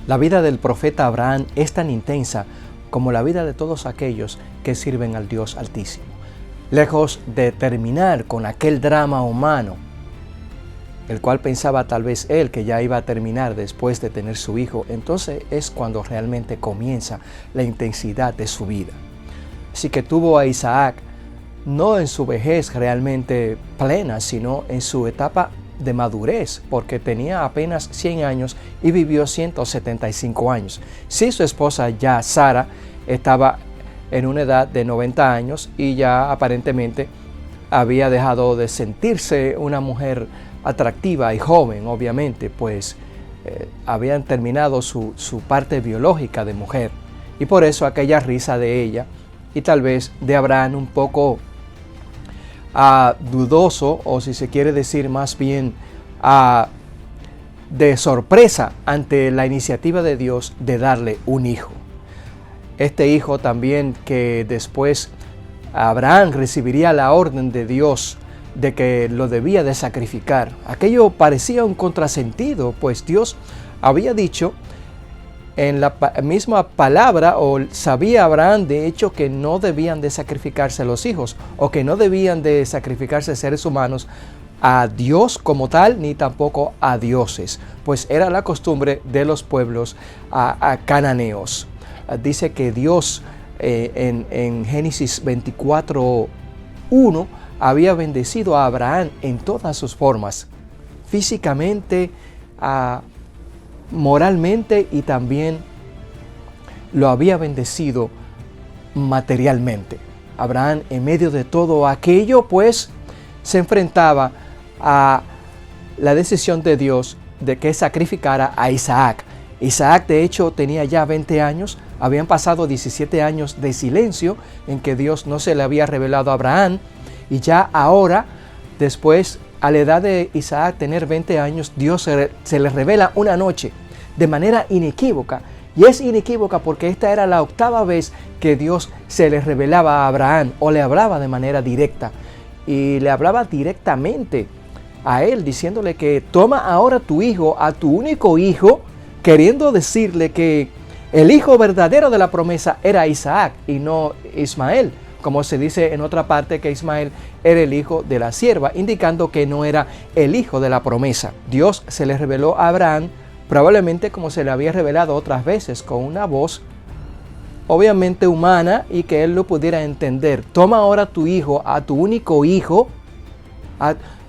La vida del profeta Abraham es tan intensa como la vida de todos aquellos que sirven al Dios Altísimo. Lejos de terminar con aquel drama humano, el cual pensaba tal vez él que ya iba a terminar después de tener su hijo, entonces es cuando realmente comienza la intensidad de su vida. Así que tuvo a Isaac no en su vejez realmente plena, sino en su etapa de madurez, porque tenía apenas 100 años y vivió 175 años. Sí, su esposa ya Sara estaba en una edad de 90 años y ya aparentemente había dejado de sentirse una mujer atractiva y joven, obviamente, pues habían terminado su parte biológica de mujer, y por eso aquella risa de ella y tal vez de Abraham un poco dudoso, o si se quiere decir más bien de sorpresa ante la iniciativa de Dios de darle un hijo. Este hijo también que después Abraham recibiría la orden de Dios de que lo debía de sacrificar. Aquello parecía un contrasentido, pues Dios había dicho en la misma palabra, o sabía Abraham de hecho que no debían de sacrificarse los hijos, o que no debían de sacrificarse seres humanos a Dios como tal, ni tampoco a dioses, pues era la costumbre de los pueblos cananeos. Dice que Dios en Génesis 24:1 había bendecido a Abraham en todas sus formas, físicamente, moralmente, y también lo había bendecido materialmente. Abraham, en medio de todo aquello, pues se enfrentaba a la decisión de Dios de que sacrificara a Isaac. Isaac de hecho tenía ya 20 años, habían pasado 17 años de silencio en que Dios no se le había revelado a Abraham, y ya ahora, después, a la edad de Isaac tener 20 años, Dios se le revela una noche de manera inequívoca. Y es inequívoca porque esta era la 8ª vez que Dios se le revelaba a Abraham, o le hablaba de manera directa. Y le hablaba directamente a él, diciéndole que toma ahora tu hijo, a tu único hijo, queriendo decirle que el hijo verdadero de la promesa era Isaac y no Ismael, como se dice en otra parte que Ismael era el hijo de la sierva, indicando que no era el hijo de la promesa. Dios se le reveló a Abraham probablemente como se le había revelado otras veces, con una voz obviamente humana y que él lo pudiera entender. Toma ahora tu hijo, a tu único hijo,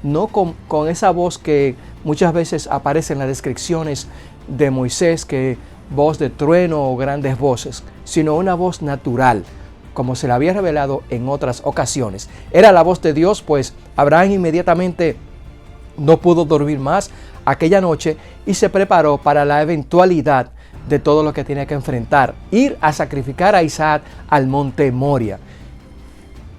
no con esa voz que muchas veces aparece en las descripciones de Moisés, que voz de trueno o grandes voces, sino una voz natural, como se le había revelado en otras ocasiones. Era la voz de Dios, pues Abraham inmediatamente no pudo dormir más aquella noche y se preparó para la eventualidad de todo lo que tenía que enfrentar: ir a sacrificar a Isaac al monte Moria.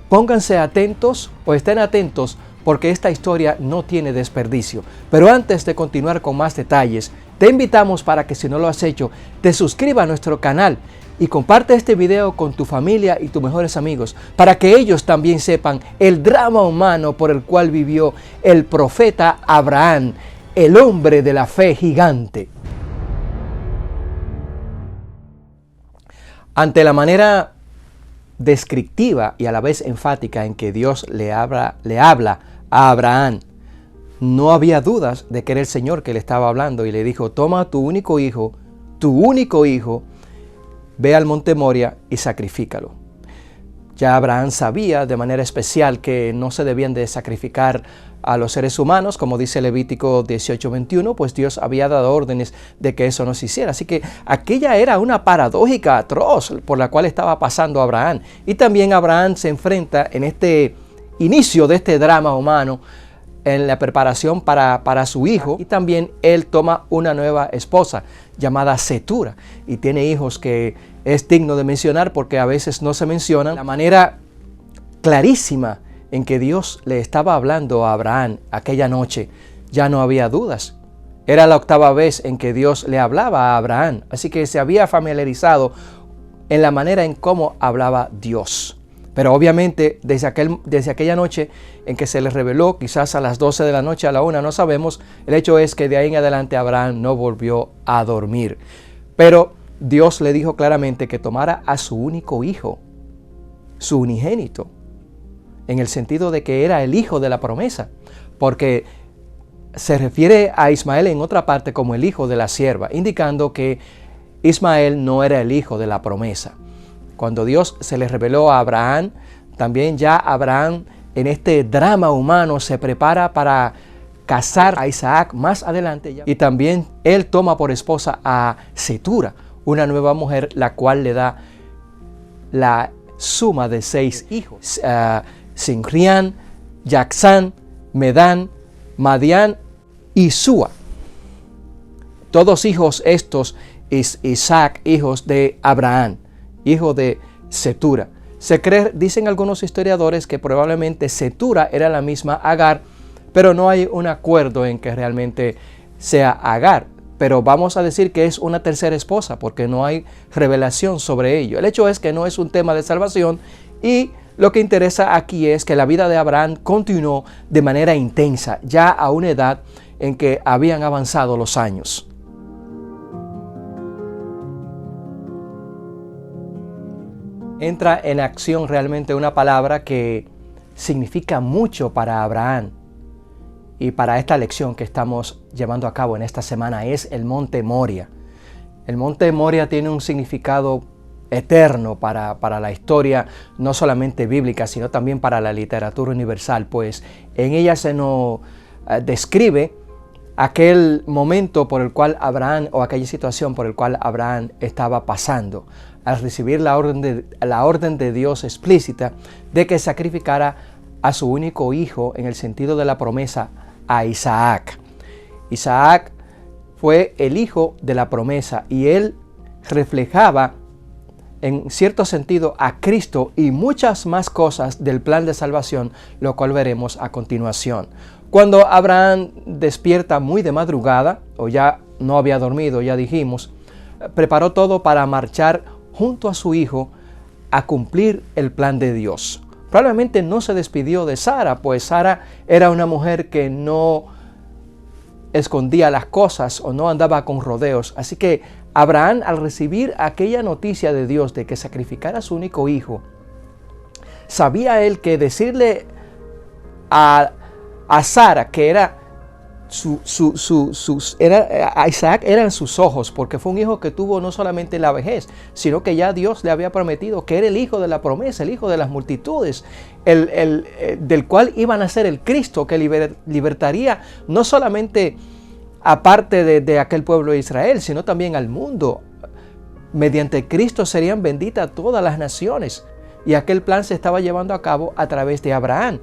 Pónganse atentos, o estén atentos, porque esta historia no tiene desperdicio. Pero antes de continuar con más detalles, te invitamos para que, si no lo has hecho, te suscribas a nuestro canal y comparte este video con tu familia y tus mejores amigos, para que ellos también sepan el drama humano por el cual vivió el profeta Abraham, el hombre de la fe gigante. Ante la manera descriptiva y a la vez enfática en que Dios le habla a Abraham, no había dudas de que era el Señor que le estaba hablando, y le dijo: toma a tu único hijo, ve al monte Moria y sacrifícalo. Ya Abraham sabía de manera especial que no se debían de sacrificar a los seres humanos, como dice Levítico 18:21, pues Dios había dado órdenes de que eso no se hiciera. Así que aquella era una paradójica atroz por la cual estaba pasando Abraham. Y también Abraham se enfrenta en este inicio de este drama humano, en la preparación para su hijo, y también él toma una nueva esposa llamada Cetura, y tiene hijos que es digno de mencionar porque a veces no se mencionan. La manera clarísima en que Dios le estaba hablando a Abraham aquella noche, ya no había dudas. Era la 8ª vez en que Dios le hablaba a Abraham, así que se había familiarizado en la manera en cómo hablaba Dios. Pero obviamente desde aquella noche en que se le reveló, quizás a las 12 de la noche, a la 1, no sabemos, el hecho es que de ahí en adelante Abraham no volvió a dormir. Pero Dios le dijo claramente que tomara a su único hijo, su unigénito, en el sentido de que era el hijo de la promesa, porque se refiere a Ismael en otra parte como el hijo de la sierva, indicando que Ismael no era el hijo de la promesa. Cuando Dios se le reveló a Abraham, también ya Abraham en este drama humano se prepara para casar a Isaac más adelante. Y también él toma por esposa a Cetura, una nueva mujer, la cual le da la suma de 6 hijos. Sinrián, Yaxán, Medán, Madián y Súa. Todos hijos estos es Isaac, hijos de Abraham, hijo de Cetura. Se cree, dicen algunos historiadores, que probablemente Cetura era la misma Agar, pero no hay un acuerdo en que realmente sea Agar. Pero vamos a decir que es una tercera esposa, porque no hay revelación sobre ello. El hecho es que no es un tema de salvación, y lo que interesa aquí es que la vida de Abraham continuó de manera intensa, ya a una edad en que habían avanzado los años. Entra en acción realmente una palabra que significa mucho para Abraham y para esta lección que estamos llevando a cabo en esta semana, es el monte Moria. El monte Moria tiene un significado eterno para la historia, no solamente bíblica, sino también para la literatura universal, pues en ella se nos describe aquel momento por el cual Abraham, o aquella situación por el cual Abraham estaba pasando al recibir la orden de Dios explícita de que sacrificara a su único hijo, en el sentido de la promesa, a Isaac. Isaac fue el hijo de la promesa y él reflejaba en cierto sentido a Cristo y muchas más cosas del plan de salvación, lo cual veremos a continuación. Cuando Abraham despierta muy de madrugada, o ya no había dormido, ya dijimos, preparó todo para marchar junto a su hijo a cumplir el plan de Dios. Probablemente no se despidió de Sara, pues Sara era una mujer que no escondía las cosas o no andaba con rodeos. Así que Abraham, al recibir aquella noticia de Dios de que sacrificara a su único hijo, sabía él que decirle a Sara que era a Isaac eran sus ojos, porque fue un hijo que tuvo no solamente en la vejez, sino que ya Dios le había prometido que era el hijo de la promesa, el hijo de las multitudes, del cual iba a nacer el Cristo, que libertaría no solamente aparte de aquel pueblo de Israel, sino también al mundo. Mediante Cristo serían benditas todas las naciones, y aquel plan se estaba llevando a cabo a través de Abraham.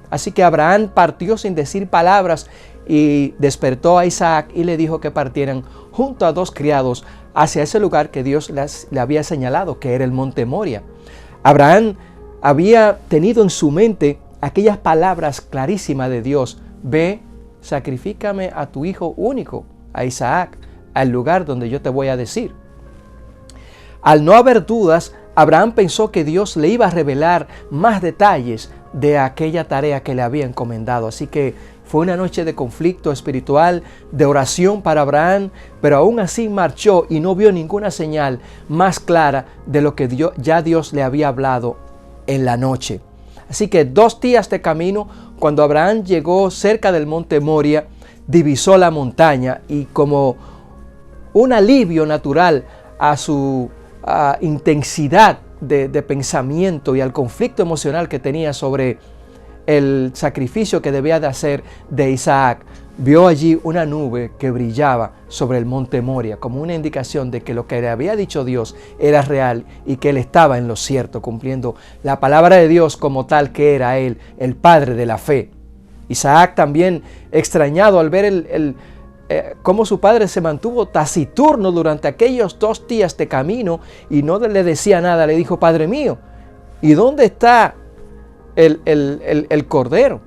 Así que Abraham partió sin decir palabras y despertó a Isaac y le dijo que partieran junto a 2 criados hacia ese lugar que Dios le había señalado, que era el monte Moria. Abraham había tenido en su mente aquellas palabras clarísimas de Dios: ve, sacrifícame a tu hijo único, a Isaac, al lugar donde yo te voy a decir. Al no haber dudas, Abraham pensó que Dios le iba a revelar más detalles de aquella tarea que le había encomendado. Así que fue una noche de conflicto espiritual, de oración para Abraham, pero aún así marchó y no vio ninguna señal más clara de lo que ya Dios le había hablado en la noche. Así que 2 días de camino, cuando Abraham llegó cerca del monte Moria, divisó la montaña y, como un alivio natural a su intensidad de pensamiento y al conflicto emocional que tenía sobre el sacrificio que debía de hacer de Isaac, vio allí una nube que brillaba sobre el monte Moria, como una indicación de que lo que le había dicho Dios era real y que él estaba en lo cierto, cumpliendo la palabra de Dios como tal, que era él, el padre de la fe. Isaac, también extrañado al ver cómo su padre se mantuvo taciturno durante aquellos 2 días de camino y no le decía nada, le dijo: Padre mío, ¿y dónde está el cordero?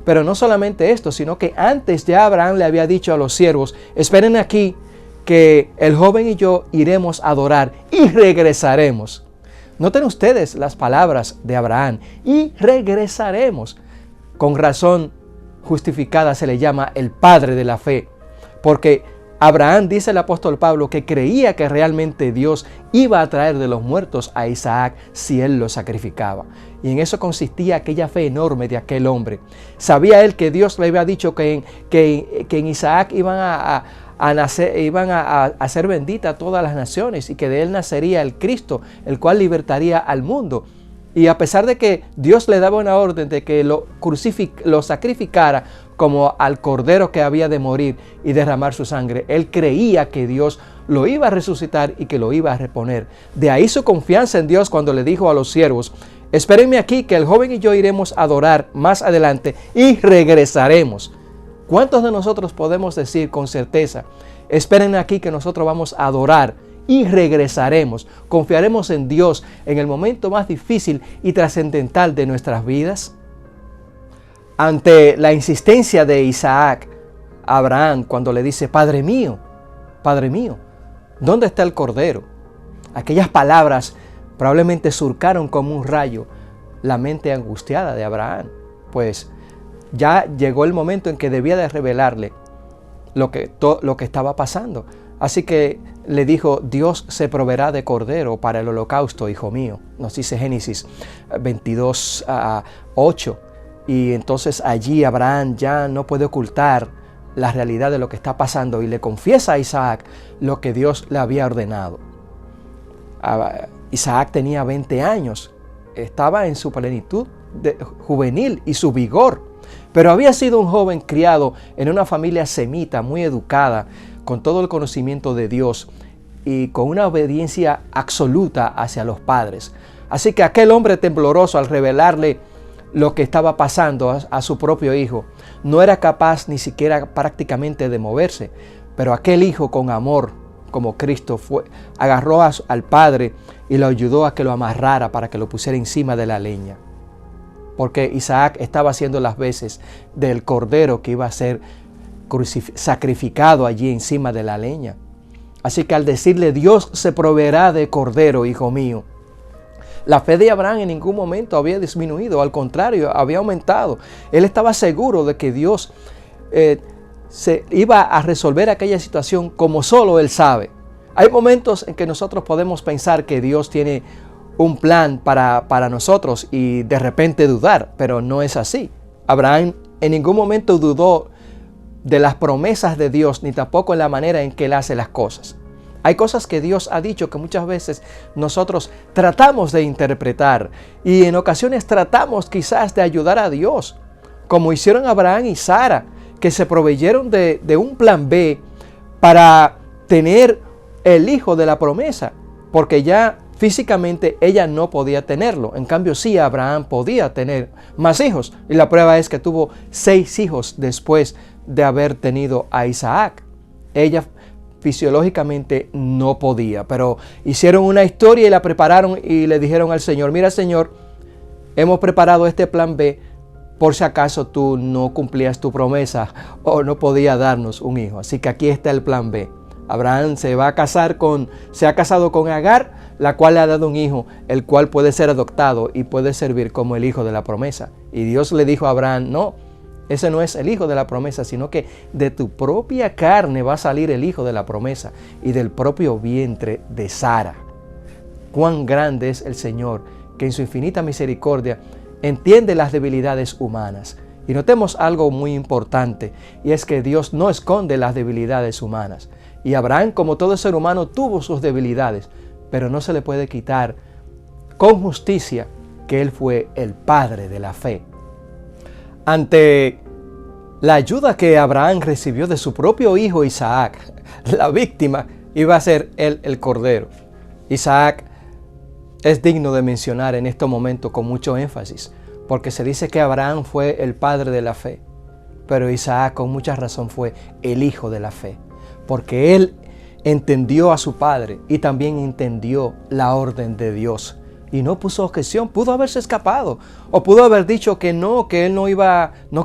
Pero no solamente esto, sino que antes ya Abraham le había dicho a los siervos: esperen aquí, que el joven y yo iremos a adorar y regresaremos. Noten ustedes las palabras de Abraham: y regresaremos. Con razón justificada se le llama el padre de la fe, porque Abraham, dice el apóstol Pablo, que creía que realmente Dios iba a traer de los muertos a Isaac si él lo sacrificaba. Y en eso consistía aquella fe enorme de aquel hombre. Sabía él que Dios le había dicho que en Isaac iban a nacer, iban a ser benditas todas las naciones y que de él nacería el Cristo, el cual libertaría al mundo. Y a pesar de que Dios le daba una orden de que lo sacrificara como al cordero que había de morir y derramar su sangre, él creía que Dios lo iba a resucitar y que lo iba a reponer. De ahí su confianza en Dios cuando le dijo a los siervos: espérenme aquí, que el joven y yo iremos a adorar más adelante y regresaremos. ¿Cuántos de nosotros podemos decir con certeza: esperen aquí que nosotros vamos a adorar y regresaremos? ¿Confiaremos en Dios en el momento más difícil y trascendental de nuestras vidas? Ante la insistencia de Isaac, Abraham, cuando le dice: Padre mío, ¿dónde está el cordero? Aquellas palabras probablemente surcaron como un rayo la mente angustiada de Abraham, pues ya llegó el momento en que debía de revelarle lo que estaba pasando. Así que le dijo: Dios se proveerá de cordero para el holocausto, hijo mío. Nos dice Génesis 22:8. Y entonces allí Abraham ya no puede ocultar la realidad de lo que está pasando y le confiesa a Isaac lo que Dios le había ordenado. Isaac tenía 20 años, estaba en su plenitud juvenil y su vigor, pero había sido un joven criado en una familia semita, muy educada, con todo el conocimiento de Dios y con una obediencia absoluta hacia los padres. Así que aquel hombre tembloroso, al revelarle lo que estaba pasando a su propio hijo, no era capaz ni siquiera prácticamente de moverse, pero aquel hijo, con amor como Cristo, agarró al padre y lo ayudó a que lo amarrara para que lo pusiera encima de la leña, porque Isaac estaba haciendo las veces del cordero que iba a ser sacrificado allí encima de la leña. Así que al decirle: Dios se proveerá de cordero, hijo mío, la fe de Abraham en ningún momento había disminuido, al contrario, había aumentado. Él estaba seguro de que Dios se iba a resolver aquella situación como solo Él sabe. Hay momentos en que nosotros podemos pensar que Dios tiene un plan para nosotros y de repente dudar, pero no es así. Abraham en ningún momento dudó de las promesas de Dios, ni tampoco en la manera en que Él hace las cosas. Hay cosas que Dios ha dicho que muchas veces nosotros tratamos de interpretar y en ocasiones tratamos quizás de ayudar a Dios, como hicieron Abraham y Sara, que se proveyeron de un plan B para tener el hijo de la promesa, porque ya físicamente ella no podía tenerlo. En cambio sí, Abraham podía tener más hijos, y la prueba es que tuvo 6 hijos después de haber tenido a Isaac. Ella fisiológicamente no podía, pero hicieron una historia y la prepararon y le dijeron al Señor: mira, Señor, hemos preparado este plan B por si acaso tú no cumplías tu promesa o no podías darnos un hijo. Así que aquí está el plan B. Abraham se ha casado con Agar, la cual le ha dado un hijo, el cual puede ser adoptado y puede servir como el hijo de la promesa. Y Dios le dijo a Abraham: no, ese no es el hijo de la promesa, sino que de tu propia carne va a salir el hijo de la promesa y del propio vientre de Sara. Cuán grande es el Señor, que en su infinita misericordia entiende las debilidades humanas. Y notemos algo muy importante, y es que Dios no esconde las debilidades humanas. Y Abraham, como todo ser humano, tuvo sus debilidades, pero no se le puede quitar con justicia que él fue el padre de la fe. Ante la ayuda que Abraham recibió de su propio hijo Isaac, la víctima iba a ser él, el cordero. Isaac es digno de mencionar en este momento con mucho énfasis, porque se dice que Abraham fue el padre de la fe, pero Isaac con mucha razón fue el hijo de la fe, porque él entendió a su padre y también entendió la orden de Dios y no puso objeción. Pudo haberse escapado o pudo haber dicho que él no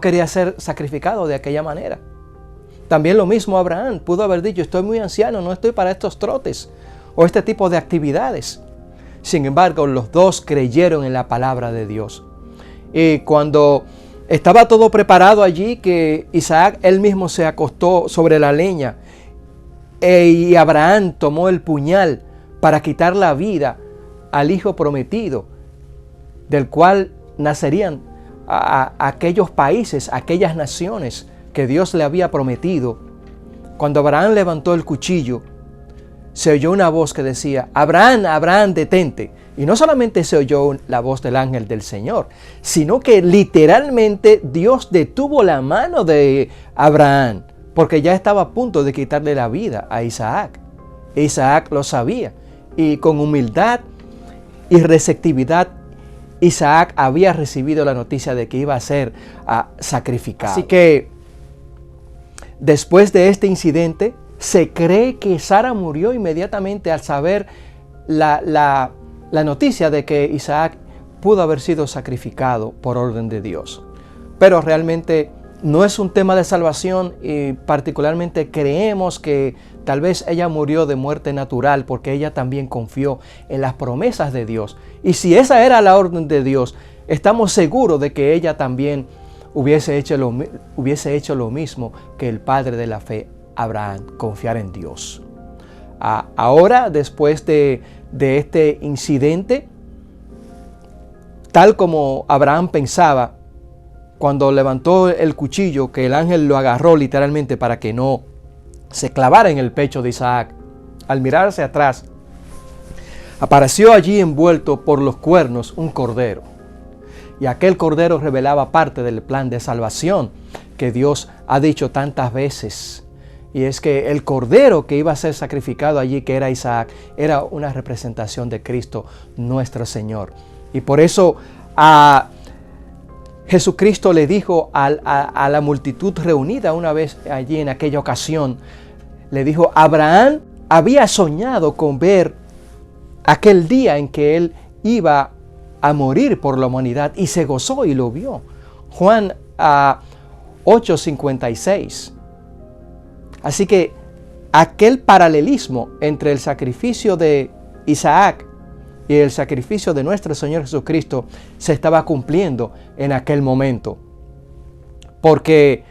quería ser sacrificado de aquella manera. También lo mismo Abraham pudo haber dicho: estoy muy anciano, no estoy para estos trotes o este tipo de actividades. Sin embargo, los dos creyeron en la palabra de Dios. Y cuando estaba todo preparado allí, que Isaac él mismo se acostó sobre la leña Y Abraham tomó el puñal para quitar la vida al hijo prometido, del cual nacerían a aquellos países, aquellas naciones que Dios le había prometido. Cuando Abraham levantó el cuchillo, se oyó una voz que decía: Abraham, Abraham, detente. Y no solamente se oyó la voz del ángel del Señor, sino que literalmente Dios detuvo la mano de Abraham, porque ya estaba a punto de quitarle la vida a Isaac. Isaac lo sabía, y con humildad y receptividad, Isaac había recibido la noticia de que iba a ser sacrificado. Así que después de este incidente, se cree que Sara murió inmediatamente al saber la noticia de que Isaac pudo haber sido sacrificado por orden de Dios. Pero realmente no es un tema de salvación, y particularmente creemos que tal vez ella murió de muerte natural porque ella también confió en las promesas de Dios. Y si esa era la orden de Dios, estamos seguros de que ella también hubiese hecho lo mismo que el padre de la fe, Abraham, confiar en Dios. Ahora, después de este incidente, tal como Abraham pensaba, cuando levantó el cuchillo, que el ángel lo agarró literalmente para que no se clavara en el pecho de Isaac, al mirarse atrás, apareció allí envuelto por los cuernos un cordero. Y aquel cordero revelaba parte del plan de salvación que Dios ha dicho tantas veces. Y es que el cordero que iba a ser sacrificado allí, que era Isaac, era una representación de Cristo nuestro Señor. Y por eso Jesucristo le dijo a la multitud reunida una vez allí en aquella ocasión, le dijo: Abraham había soñado con ver aquel día en que él iba a morir por la humanidad, y se gozó y lo vio. Juan 8:56. Así que aquel paralelismo entre el sacrificio de Isaac y el sacrificio de nuestro Señor Jesucristo se estaba cumpliendo en aquel momento. Porque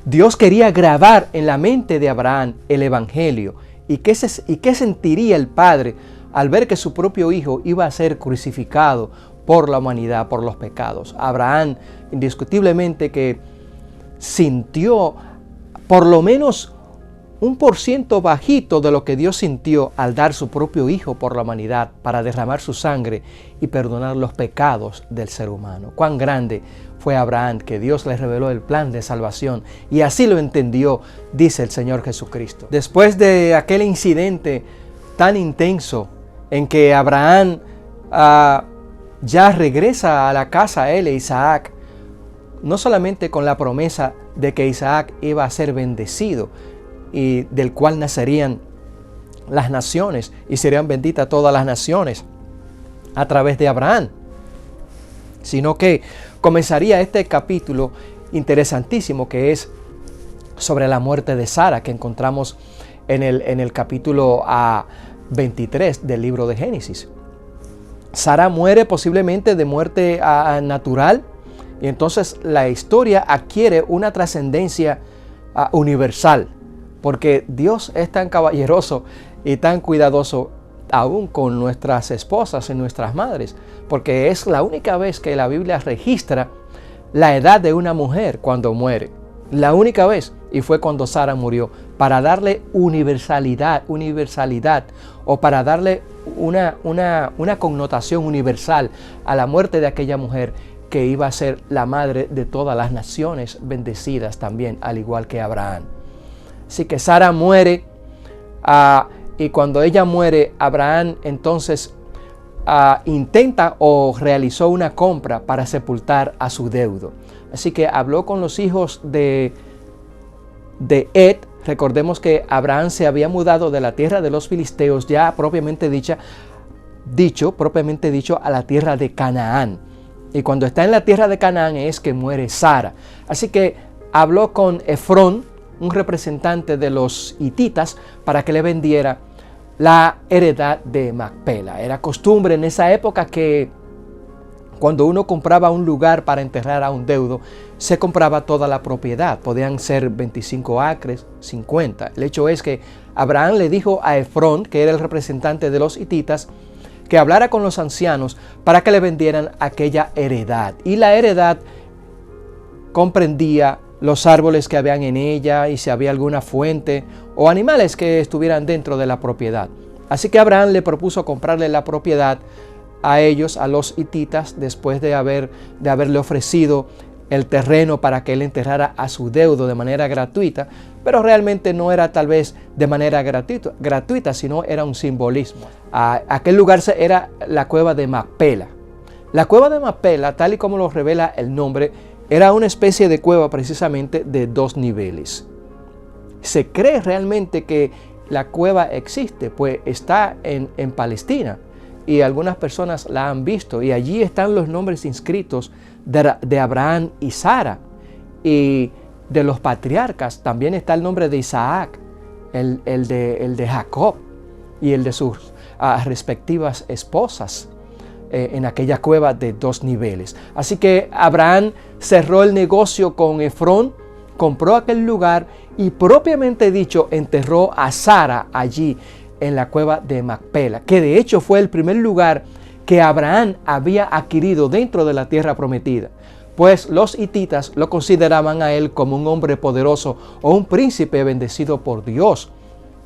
Dios quería grabar en la mente de Abraham el Evangelio. ¿Y qué sentiría el Padre al ver que su propio hijo iba a ser crucificado por la humanidad, por los pecados? Abraham indiscutiblemente que sintió por lo menos 1% bajito de lo que Dios sintió al dar su propio hijo por la humanidad para derramar su sangre y perdonar los pecados del ser humano. Cuán grande fue Abraham, que Dios le reveló el plan de salvación, y así lo entendió, dice el Señor Jesucristo. Después de aquel incidente tan intenso en que Abraham ya regresa a la casa, él e Isaac, no solamente con la promesa de que Isaac iba a ser bendecido, y del cual nacerían las naciones y serían benditas todas las naciones a través de Abraham, sino que comenzaría este capítulo interesantísimo que es sobre la muerte de Sara, que encontramos en el capítulo 23 del libro de Génesis. Sara muere posiblemente de muerte natural, y entonces la historia adquiere una trascendencia universal, porque Dios es tan caballeroso y tan cuidadoso aún con nuestras esposas y nuestras madres, porque es la única vez que la Biblia registra la edad de una mujer cuando muere. La única vez, y fue cuando Sara murió, para darle universalidad, o para darle una connotación universal a la muerte de aquella mujer que iba a ser la madre de todas las naciones bendecidas también, al igual que Abraham. Así que Sara muere, y cuando ella muere, Abraham entonces intenta o realizó una compra para sepultar a su deudo. Así que habló con los hijos de Ed. Recordemos que Abraham se había mudado de la tierra de los filisteos, ya propiamente dicho, a la tierra de Canaán. Y cuando está en la tierra de Canaán es que muere Sara. Así que habló con Efrón, un representante de los hititas, para que le vendiera la heredad de Macpela. Era costumbre en esa época que Cuando uno compraba un lugar para enterrar a un deudo, se compraba toda la propiedad. Podían ser 25 acres, 50. El hecho es que Abraham le dijo a Efrón, que era el representante de los hititas, que hablara con los ancianos para que le vendieran aquella heredad. Y la heredad comprendía los árboles que habían en ella y si había alguna fuente o animales que estuvieran dentro de la propiedad. Así que Abraham le propuso comprarle la propiedad a ellos, a los hititas, después de haberle ofrecido el terreno para que él enterrara a su deudo de manera gratuita, pero realmente no era tal vez de manera gratuita, sino era un simbolismo. Aquel lugar era la cueva de Macpela. La cueva de Macpela, tal y como lo revela el nombre, era una especie de cueva precisamente de 2 niveles. Se cree realmente que la cueva existe, pues está en Palestina. Y algunas personas la han visto y allí están los nombres inscritos de Abraham y Sara, y de los patriarcas también está el nombre de Isaac, el de Jacob y el de sus respectivas esposas en aquella cueva de 2 niveles. Así que Abraham cerró el negocio con Efrón, compró aquel lugar y propiamente dicho enterró a Sara allí en la cueva de Macpela, que de hecho fue el primer lugar que Abraham había adquirido dentro de la tierra prometida, pues los hititas lo consideraban a él como un hombre poderoso o un príncipe bendecido por Dios.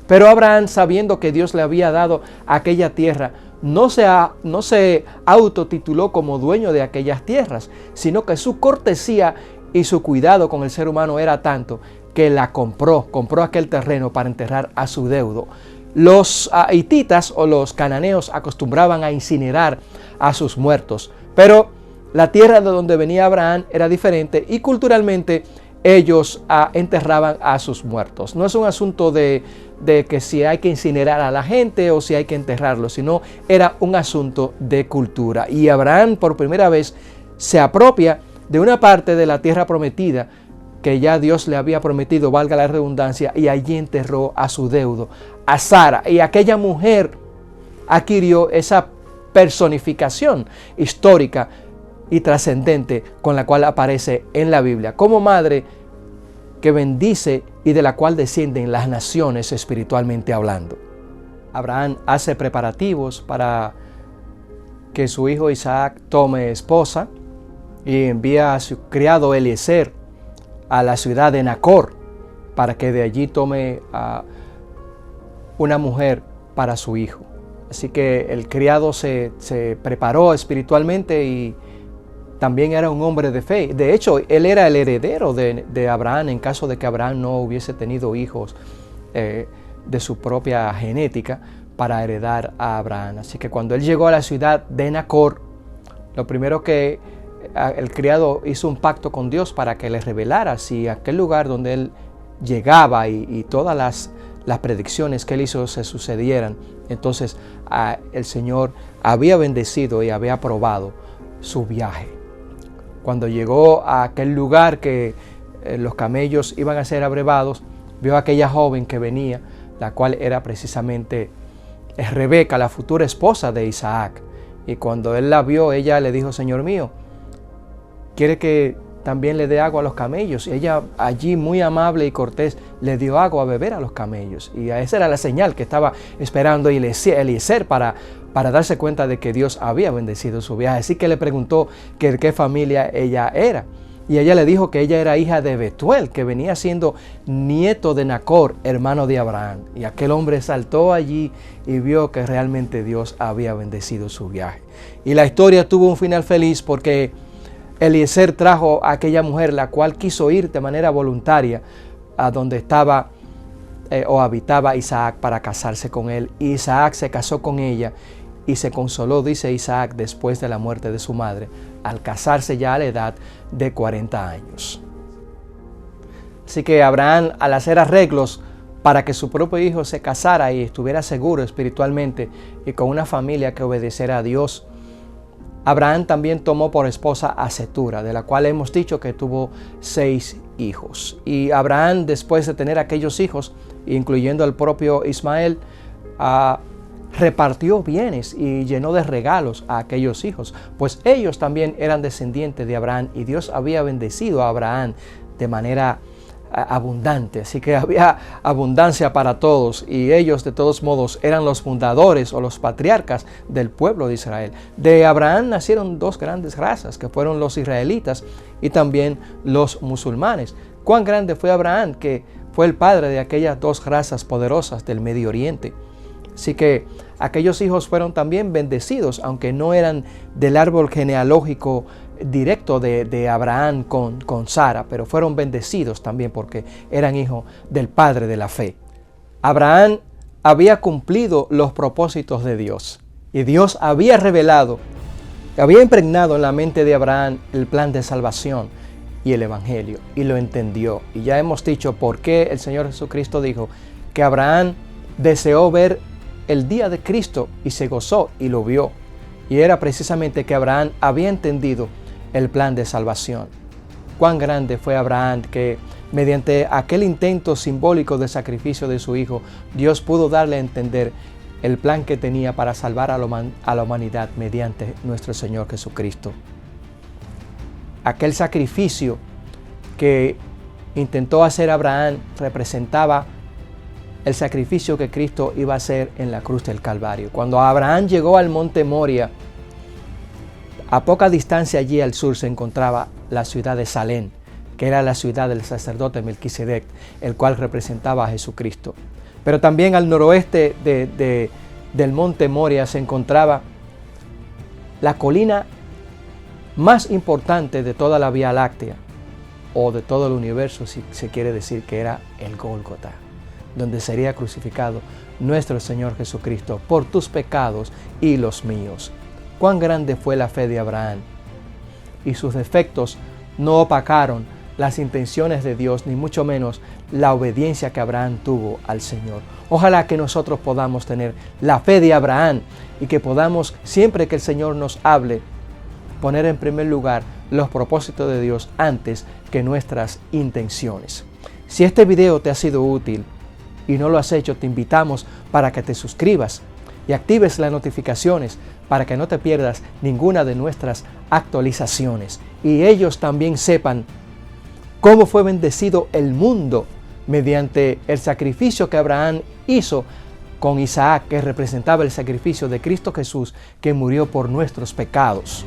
Pero Abraham, sabiendo que Dios le había dado aquella tierra, no se autotituló como dueño de aquellas tierras, sino que su cortesía y su cuidado con el ser humano era tanto que compró aquel terreno para enterrar a su deudo. Los hititas o los cananeos acostumbraban a incinerar a sus muertos, pero la tierra de donde venía Abraham era diferente y culturalmente ellos enterraban a sus muertos. No es un asunto de que si hay que incinerar a la gente o si hay que enterrarlos, sino era un asunto de cultura. Y Abraham por primera vez se apropia de una parte de la tierra prometida que ya Dios le había prometido, valga la redundancia, y allí enterró a su deudo, a Sara. Y aquella mujer adquirió esa personificación histórica y trascendente con la cual aparece en la Biblia, como madre que bendice y de la cual descienden las naciones espiritualmente hablando. Abraham hace preparativos para que su hijo Isaac tome esposa y envía a su criado Eliezer a la ciudad de Nacor para que de allí tome a una mujer para su hijo. Así que el criado se preparó espiritualmente y también era un hombre de fe. De hecho, él era el heredero de Abraham en caso de que Abraham no hubiese tenido hijos de su propia genética para heredar a Abraham. Así que cuando él llegó a la ciudad de Nacor, lo primero que el criado hizo un pacto con Dios para que le revelara si aquel lugar donde él llegaba y todas las predicciones que él hizo se sucedieran. Entonces el Señor había bendecido y había aprobado su viaje. Cuando llegó a aquel lugar que los camellos iban a ser abrevados, vio a aquella joven que venía, la cual era precisamente Rebeca, la futura esposa de Isaac. Y cuando él la vio, ella le dijo: Señor mío, ¿quiere que también le dé agua a los camellos? Y ella, allí muy amable y cortés, le dio agua a beber a los camellos. Y esa era la señal que estaba esperando Eliezer para darse cuenta de que Dios había bendecido su viaje. Así que le preguntó que de qué familia ella era. Y ella le dijo que ella era hija de Betuel, que venía siendo nieto de Nacor, hermano de Abraham. Y aquel hombre saltó allí y vio que realmente Dios había bendecido su viaje. Y la historia tuvo un final feliz porque Eliezer trajo a aquella mujer, la cual quiso ir de manera voluntaria a donde estaba o habitaba Isaac para casarse con él. Y Isaac se casó con ella y se consoló, dice Isaac, después de la muerte de su madre, al casarse ya a la edad de 40 años. Así que Abraham, al hacer arreglos para que su propio hijo se casara y estuviera seguro espiritualmente y con una familia que obedeciera a Dios, Abraham también tomó por esposa a Cetura, de la cual hemos dicho que tuvo 6 hijos. Y Abraham, después de tener aquellos hijos, incluyendo al propio Ismael, repartió bienes y llenó de regalos a aquellos hijos, pues ellos también eran descendientes de Abraham y Dios había bendecido a Abraham de manera abundante, así que había abundancia para todos y ellos de todos modos eran los fundadores o los patriarcas del pueblo de Israel. De Abraham nacieron dos grandes razas que fueron los israelitas y también los musulmanes. Cuán grande fue Abraham, que fue el padre de aquellas dos razas poderosas del Medio Oriente. Así que aquellos hijos fueron también bendecidos, aunque no eran del árbol genealógico directo de Abraham con Sara, pero fueron bendecidos también porque eran hijos del Padre de la fe. Abraham había cumplido los propósitos de Dios y Dios había revelado, había impregnado en la mente de Abraham el plan de salvación y el Evangelio, y lo entendió. Y ya hemos dicho por qué el Señor Jesucristo dijo que Abraham deseó ver el día de Cristo y se gozó y lo vio. Y era precisamente que Abraham había entendido el plan de salvación. Cuán grande fue Abraham que mediante aquel intento simbólico de sacrificio de su hijo, Dios pudo darle a entender el plan que tenía para salvar a la humanidad mediante nuestro Señor Jesucristo. Aquel sacrificio que intentó hacer Abraham representaba el sacrificio que Cristo iba a hacer en la cruz del Calvario. Cuando Abraham llegó al monte Moria, a poca distancia allí al sur se encontraba la ciudad de Salem, que era la ciudad del sacerdote Melquisedec, el cual representaba a Jesucristo. Pero también al noroeste del monte Moria se encontraba la colina más importante de toda la Vía Láctea, o de todo el universo, si se quiere decir, que era el Gólgota, donde sería crucificado nuestro Señor Jesucristo por tus pecados y los míos. Cuán grande fue la fe de Abraham, y sus defectos no opacaron las intenciones de Dios, ni mucho menos la obediencia que Abraham tuvo al Señor. Ojalá que nosotros podamos tener la fe de Abraham y que podamos, siempre que el Señor nos hable, poner en primer lugar los propósitos de Dios antes que nuestras intenciones. Si este video te ha sido útil y no lo has hecho, te invitamos para que te suscribas y actives las notificaciones para que no te pierdas ninguna de nuestras actualizaciones y ellos también sepan cómo fue bendecido el mundo mediante el sacrificio que Abraham hizo con Isaac, que representaba el sacrificio de Cristo Jesús, que murió por nuestros pecados.